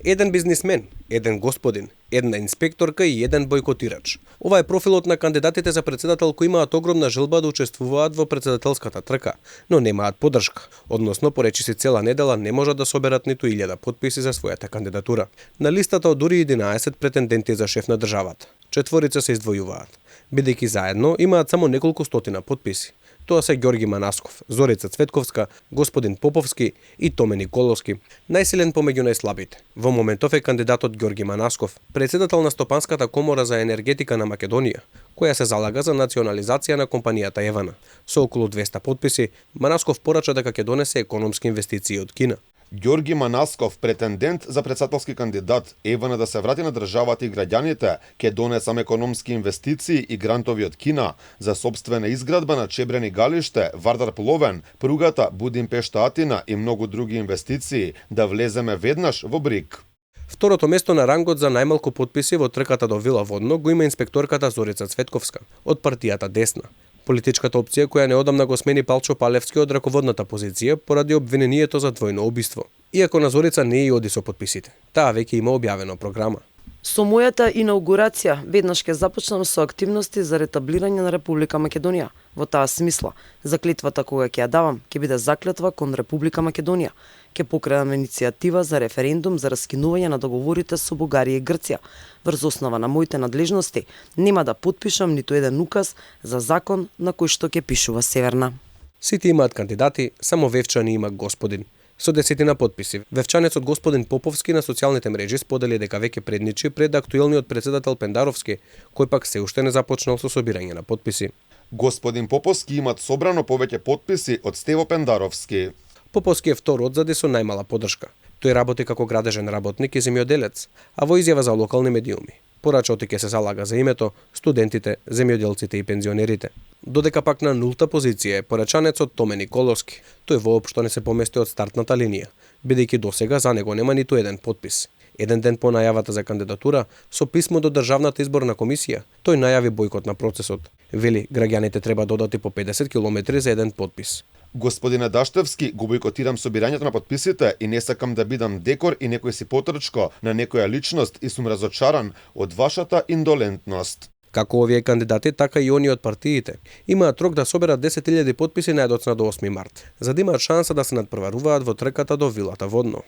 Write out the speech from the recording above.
Еден бизнисмен, еден господин, една инспекторка и еден бойкотирач. Ова е профилот на кандидатите за председател кои имаат огромна желба да учествуваат во председателската трка, но немаат поддршка. Односно, поречиси цела недела не можат да соберат ниту 1000 потписи за својата кандидатура. На листата од дури 11 претенденти за шеф на државата. Четворица се издвојуваат, бидејќи заедно имаат само неколку стотина потписи. Тоа се Ѓорги Манасков, Зорица Цветковска, господин Поповски и Томе Николовски. Најсилен помеѓу најслабите. Во моментов е кандидатот Ѓорги Манасков, председател на Стопанската комора за енергетика на Македонија, која се залага за национализација на компанијата Евана. Со околу 200 потписи, Манасков порача дека ќе донесе економски инвестиции од Кина. Ѓорги Манасков, претендент за председателски кандидат, Евана да се врати на државата и граѓаните, ќе донесам економски инвестиции и грантови од Кина за собствена изградба на Чебрени галиште, Вардар Пловен, пругата Будимпешта-Атина и многу други инвестиции, да влеземе веднаш во БРИК. Второто место на рангот за најмалку потписи во трката до Вила Водно го има инспекторката Зорица Цветковска од партијата Десна. Политичката опција која неодамна го смени Палчо Палевски од раководната позиција поради обвинението за двојно убиство. Иако на Зорица не и оди со потписите, таа веќе има објавено програма. Со мојата инаугурација веднаш ќе започнам со активности за ретаблирање на Република Македонија. Во таа смисла, заклетвата кога ќе ја давам ќе биде заклетва кон Република Македонија. Ќе покренам иницијатива за референдум за раскинување на договорите со Бугарија и Грција. Врз основа на моите надлежности нема да потпишам ниту еден указ за закон на кој што ќе пишува Северна. Сите имаат кандидати, само Вевчани има господин. Со 10 потписи, вевчанецот господин Поповски на социјалните мрежи сподели дека веќе предничи пред актуелниот председател Пендаровски, кој пак се уште не започнал со собирање на потписи. Господин Поповски имат собрано повеќе потписи од Стево Пендаровски. Поповски е втор одзади со најмала поддршка. Тој работи како градежен работник и земјоделец, а во изјава за локални медиуми порача ќе се залага за името, студентите, земјоделците и пензионерите. Додека пак на нулта позиција е порачанецот Томе Николовски. Тој воопшто не се помести од стартната линија, бидејќи досега за него нема ниту еден потпис. Еден ден по најавата за кандидатура, со писмо до Државната изборна комисија, тој најави бойкот на процесот. Вели, граѓаните треба додати по 50 километри за еден потпис. Господине Даштевски, го бойкотирам собирањето на потписите и не сакам да бидам декор и некој си потрчко на некоја личност и сум разочаран од вашата индолентност. Како овие кандидати, така и они од партиите, имаат рок да соберат 10.000 потписи најдоцна до 8 март, за да имаат шанса да се надпреваруваат во трката до Вилата Водно.